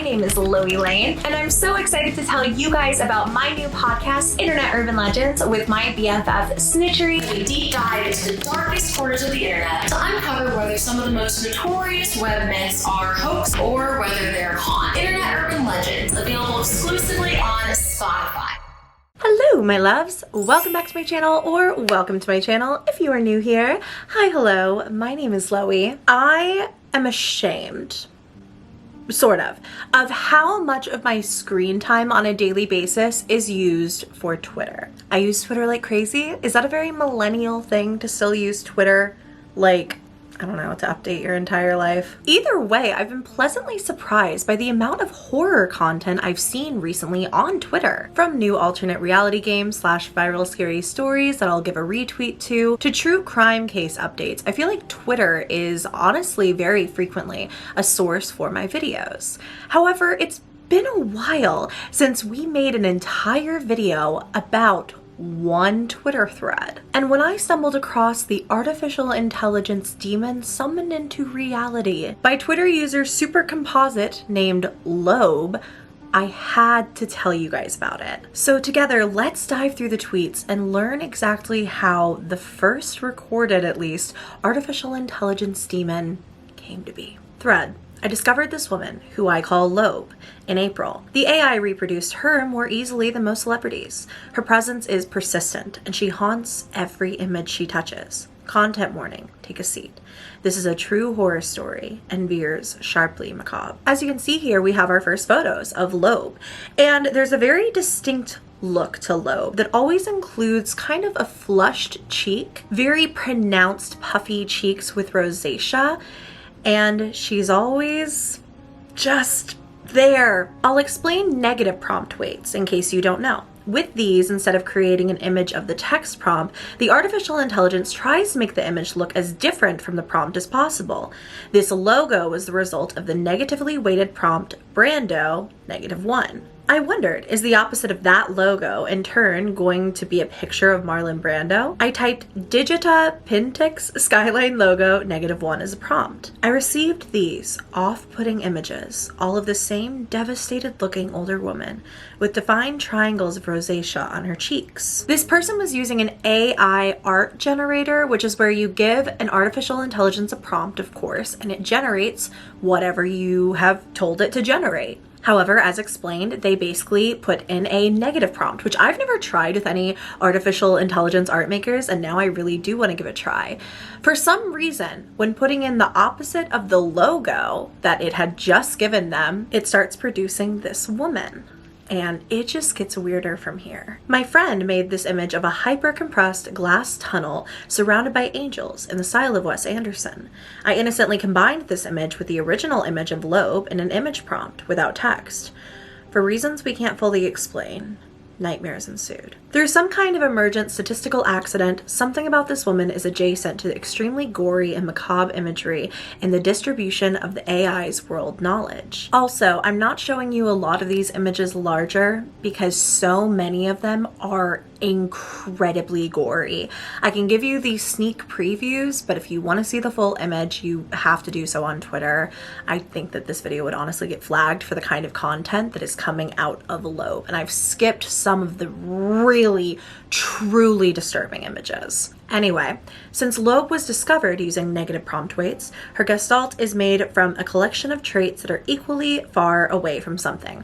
name is LoeyLane, and I'm so excited to tell you guys about my new podcast, Internet Urban Legends, with my BFF Snitchery. We deep dive into the darkest corners of the internet to uncover whether some of the most notorious web myths are hoax or whether they're con. Internet Urban Legends, available exclusively on Spotify. Hello, my loves. Welcome back to my channel, or welcome to my channel if you are new here. Hi, hello. My name is Loey. I am ashamed, sort of how much of my screen time on a daily basis is used for Twitter. I use Twitter like crazy. Is that a very millennial thing to still use Twitter like, I don't know, to update your entire life? Either way, I've been pleasantly surprised by the amount of horror content I've seen recently on Twitter. From new alternate reality games / viral scary stories that I'll give a retweet to true crime case updates. I feel like Twitter is honestly very frequently a source for my videos. However, it's been a while since we made an entire video about one Twitter thread. And when I stumbled across the artificial intelligence demon summoned into reality by Twitter user super composite named Loab, I had to tell you guys about it. So together, let's dive through the tweets and learn exactly how the first recorded, at least, artificial intelligence demon came to be. Thread. I discovered this woman, who I call Loab, in April. The AI reproduced her more easily than most celebrities. Her presence is persistent, and she haunts every image she touches. Content warning, take a seat. This is a true horror story and veers sharply macabre. As you can see here, we have our first photos of Loab, and there's a very distinct look to Loab that always includes kind of a flushed cheek, very pronounced puffy cheeks with rosacea, and she's always just there. I'll explain negative prompt weights in case you don't know. With these, instead of creating an image of the text prompt, the artificial intelligence tries to make the image look as different from the prompt as possible. This logo is the result of the negatively weighted prompt Brando -1. I wondered, is the opposite of that logo in turn going to be a picture of Marlon Brando? I typed Digita Pintix Skyline logo -1 as a prompt. I received these off-putting images, all of the same devastated looking older woman with defined triangles of rosacea on her cheeks. This person was using an AI art generator, which is where you give an artificial intelligence a prompt, of course, and it generates whatever you have told it to generate. However, as explained, they basically put in a negative prompt, which I've never tried with any artificial intelligence art makers, and now I really do want to give it a try. For some reason, when putting in the opposite of the logo that it had just given them, it starts producing this woman. And it just gets weirder from here. My friend made this image of a hyper-compressed glass tunnel surrounded by angels in the style of Wes Anderson. I innocently combined this image with the original image of Loab in an image prompt without text. For reasons we can't fully explain, nightmares ensued. Through some kind of emergent statistical accident, something about this woman is adjacent to the extremely gory and macabre imagery in the distribution of the AI's world knowledge. Also, I'm not showing you a lot of these images larger because so many of them are incredibly gory. I can give you these sneak previews, but if you want to see the full image, you have to do so on Twitter. I think that this video would honestly get flagged for the kind of content that is coming out of Loab, and I've skipped some of the really, truly disturbing images. Anyway, since Loab was discovered using negative prompt weights, her gestalt is made from a collection of traits that are equally far away from something.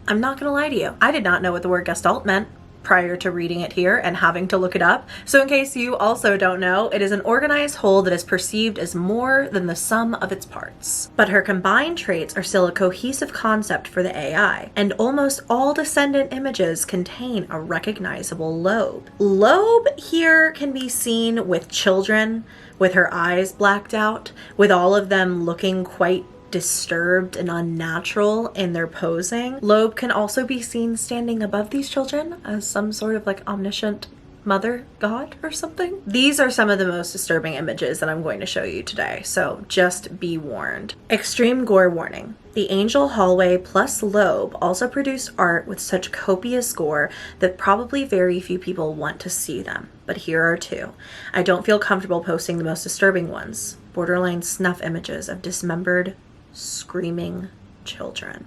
I'm not gonna lie to you, I did not know what the word gestalt meant prior to reading it here and having to look it up. So in case you also don't know, it is an organized whole that is perceived as more than the sum of its parts. But her combined traits are still a cohesive concept for the AI, and almost all descendant images contain a recognizable Loab. Loab here can be seen with children, with her eyes blacked out, with all of them looking quite disturbed and unnatural in their posing. Loab can also be seen standing above these children as some sort of like omniscient mother god or something. These are some of the most disturbing images that I'm going to show you today, so just be warned. Extreme gore warning. The Angel Hallway plus Loab also produced art with such copious gore that probably very few people want to see them, but here are two. I don't feel comfortable posting the most disturbing ones. Borderline snuff images of dismembered, screaming children.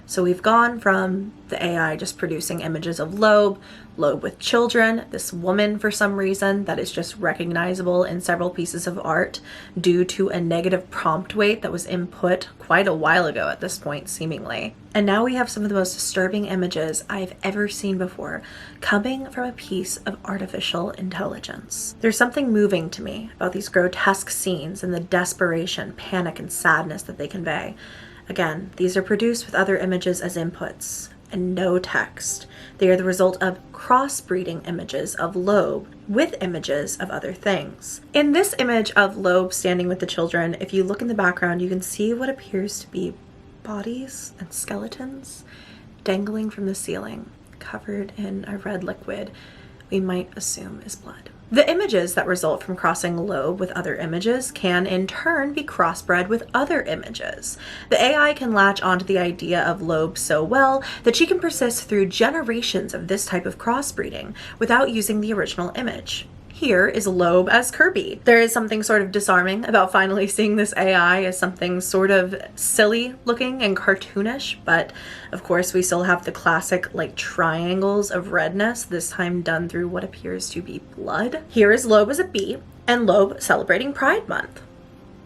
So we've gone from the AI just producing images of Loab with children, this woman for some reason that is just recognizable in several pieces of art due to a negative prompt weight that was input quite a while ago at this point, seemingly. And now we have some of the most disturbing images I've ever seen before coming from a piece of artificial intelligence. There's something moving to me about these grotesque scenes and the desperation, panic, and sadness that they convey. Again, these are produced with other images as inputs and no text. They are the result of crossbreeding images of Loab with images of other things. In this image of Loab standing with the children, if you look in the background, you can see what appears to be bodies and skeletons dangling from the ceiling, covered in a red liquid we might assume is blood. The images that result from crossing Loab with other images can in turn be crossbred with other images. The AI can latch onto the idea of Loab so well that she can persist through generations of this type of crossbreeding without using the original image. Here is Loab as Kirby. There is something sort of disarming about finally seeing this AI as something sort of silly looking and cartoonish, but of course we still have the classic like triangles of redness, this time done through what appears to be blood. Here is Loab as a bee and Loab celebrating Pride Month.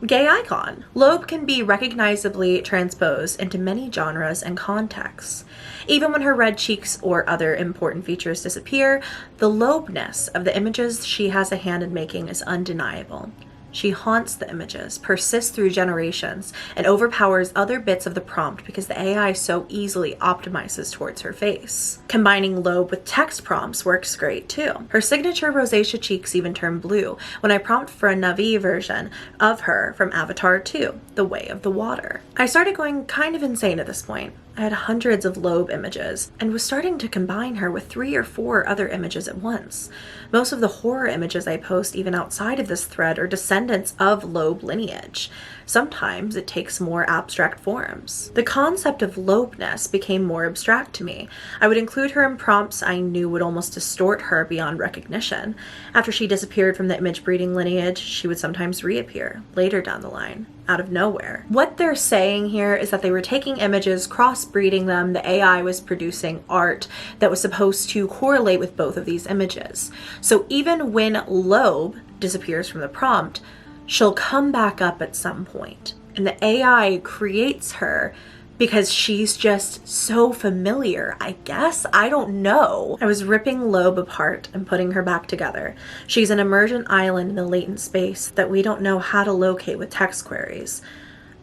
Gay icon. Loab can be recognizably transposed into many genres and contexts. Even when her red cheeks or other important features disappear, the Loabness of the images she has a hand in making is undeniable. She haunts the images, persists through generations, and overpowers other bits of the prompt because the AI so easily optimizes towards her face. Combining Loab with text prompts works great too. Her signature rosacea cheeks even turn blue when I prompt for a Na'vi version of her from Avatar 2, The Way of the Water. I started going kind of insane at this point. I had hundreds of Loab images and was starting to combine her with 3 or 4 other images at once. Most of the horror images I post even outside of this thread are descendants of Loab lineage. Sometimes it takes more abstract forms. The concept of Loabness became more abstract to me. I would include her in prompts I knew would almost distort her beyond recognition. After she disappeared from the image breeding lineage, she would sometimes reappear later down the line, out of nowhere. What they're saying here is that they were taking images, crossbreeding them, the AI was producing art that was supposed to correlate with both of these images. So even when Loab disappears from the prompt, she'll come back up at some point. And the AI creates her because she's just so familiar, I guess. I don't know. I was ripping Loab apart and putting her back together. She's an emergent island in the latent space that we don't know how to locate with text queries.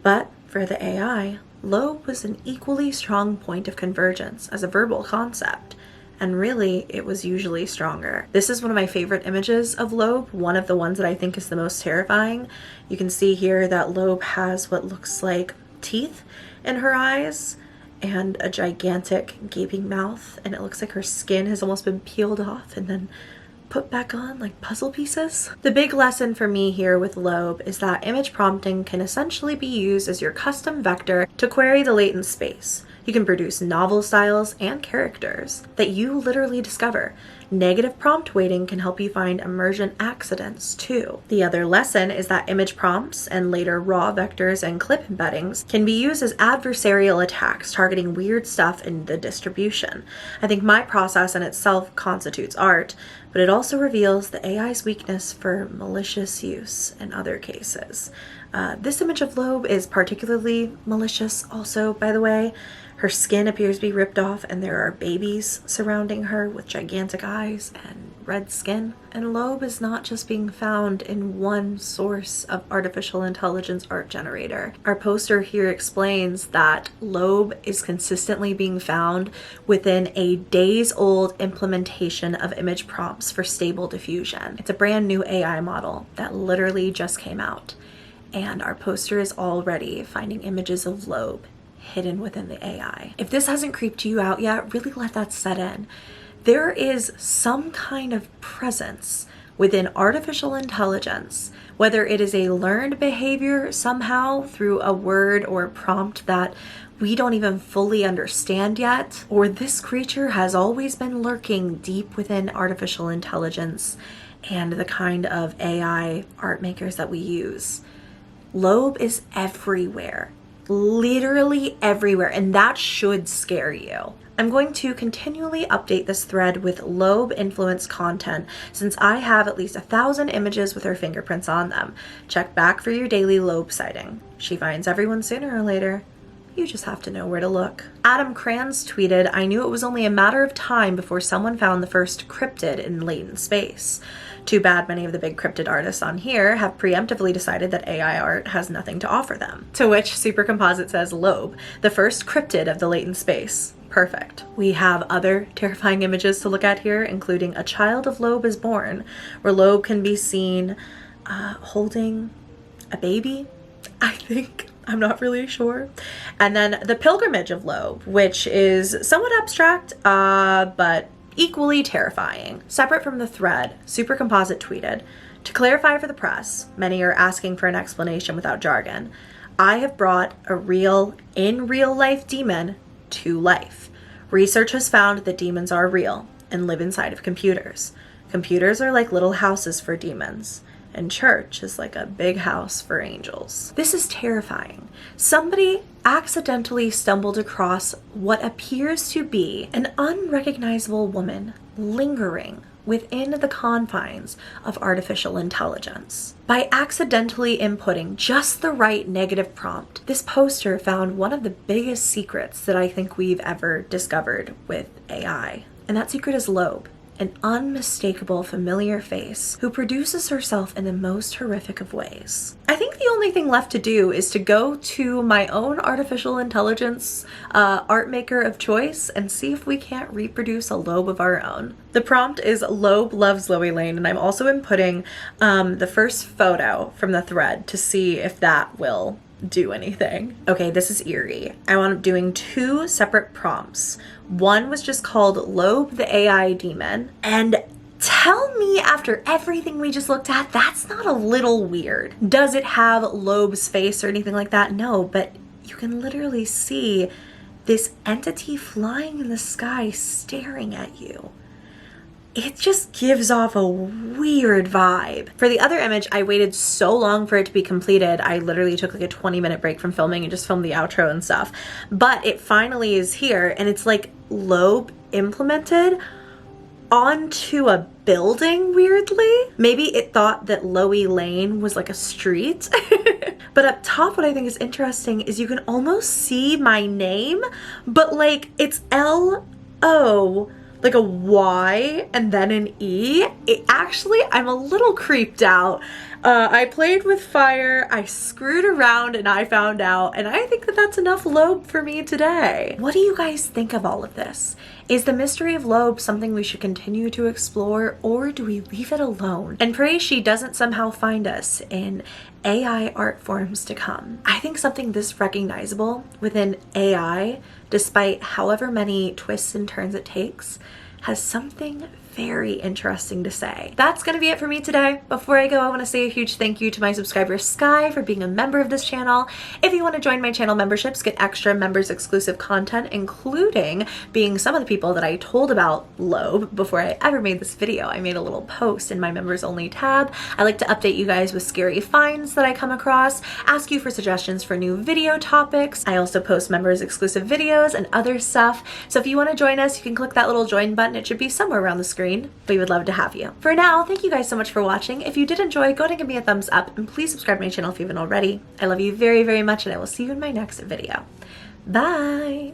But for the AI, Loab was an equally strong point of convergence as a verbal concept. And really, it was usually stronger. This is one of my favorite images of Loab, one of the ones that I think is the most terrifying. You can see here that Loab has what looks like teeth in her eyes and a gigantic gaping mouth, and it looks like her skin has almost been peeled off and then put back on like puzzle pieces. The big lesson for me here with Loab is that image prompting can essentially be used as your custom vector to query the latent space. You can produce novel styles and characters that you literally discover. Negative prompt weighting can help you find emergent accidents too. The other lesson is that image prompts and later raw vectors and clip embeddings can be used as adversarial attacks targeting weird stuff in the distribution. I think my process in itself constitutes art, but it also reveals the AI's weakness for malicious use in other cases. This image of Loab is particularly malicious also, by the way. Her skin appears to be ripped off and there are babies surrounding her with gigantic eyes and red skin. And Loab is not just being found in one source of artificial intelligence art generator. Our poster here explains that Loab is consistently being found within a days-old implementation of image prompts for stable diffusion. It's a brand new AI model that literally just came out. And our poster is already finding images of Loab hidden within the AI. If this hasn't creeped you out yet, really let that set in. There is some kind of presence within artificial intelligence, whether it is a learned behavior somehow through a word or prompt that we don't even fully understand yet, or this creature has always been lurking deep within artificial intelligence and the kind of AI art makers that we use. Loab is everywhere. literally everywhere, and that should scare you. I'm going to continually update this thread with Loab influenced content since I have at least 1,000 images with her fingerprints on them. Check back for your daily Loab sighting. She finds everyone sooner or later. You just have to know where to look. Adam Kranz tweeted, "I knew it was only a matter of time before someone found the first cryptid in latent space. Too bad many of the big cryptid artists on here have preemptively decided that AI art has nothing to offer them." To which Supercomposite says, "Loab, the first cryptid of the latent space." Perfect. We have other terrifying images to look at here, including a child of Loab is born, where Loab can be seen holding a baby, I think. I'm not really sure. And then the pilgrimage of Loab, which is somewhat abstract, but equally terrifying. Separate from the thread, Supercomposite tweeted, "To clarify for the press, many are asking for an explanation without jargon. I have brought a real, in real life demon to life. Research has found that demons are real and live inside of computers. Computers are like little houses for demons, and church is like a big house for angels." This is terrifying. Somebody accidentally stumbled across what appears to be an unrecognizable woman lingering within the confines of artificial intelligence. By accidentally inputting just the right negative prompt, this poster found one of the biggest secrets that I think we've ever discovered with AI. And that secret is Loab, an unmistakable familiar face who produces herself in the most horrific of ways. I think the only thing left to do is to go to my own artificial intelligence art maker of choice and see if we can't reproduce a Loab of our own. The prompt is "Loab loves LoeyLane," and I'm also inputting the first photo from the thread to see if that will do anything. Okay, this is eerie. I wound up doing 2 separate prompts. One was just called Loab the AI Demon, and tell me after everything we just looked at, that's not a little weird. Does it have Loab's face or anything like that? No, but you can literally see this entity flying in the sky staring at you. It just gives off a weird vibe. For the other image, I waited so long for it to be completed. I literally took like a 20-minute break from filming and just filmed the outro and stuff. But it finally is here, and it's like Loab implemented onto a building, weirdly. Maybe it thought that LoeyLane was like a street. But up top, what I think is interesting is you can almost see my name, but like it's L-O, like a Y and then an E. I'm a little creeped out. I played with fire, I screwed around, and I found out, and I think that that's enough Loab for me today. What do you guys think of all of this? Is the mystery of Loab something we should continue to explore, or do we leave it alone and pray she doesn't somehow find us in AI art forms to come? I think something this recognizable within AI, despite however many twists and turns it takes, has something very interesting to say. That's gonna be it for me today. Before I go, I want to say a huge thank you to my subscriber Sky for being a member of this channel. If you want to join my channel memberships, get extra members exclusive content, including being some of the people that I told about Loab before I ever made this video. I made a little post in my members only tab. I like to update you guys with scary finds that I come across, ask you for suggestions for new video topics. I also post members exclusive videos and other stuff. So if you want to join us, you can click that little join button. It should be somewhere around the screen. We would love to have you. For now, thank you guys so much for watching. If you did enjoy, go ahead and give me a thumbs up, and please subscribe to my channel if you haven't already. I love you very, very much, and I will see you in my next video. Bye!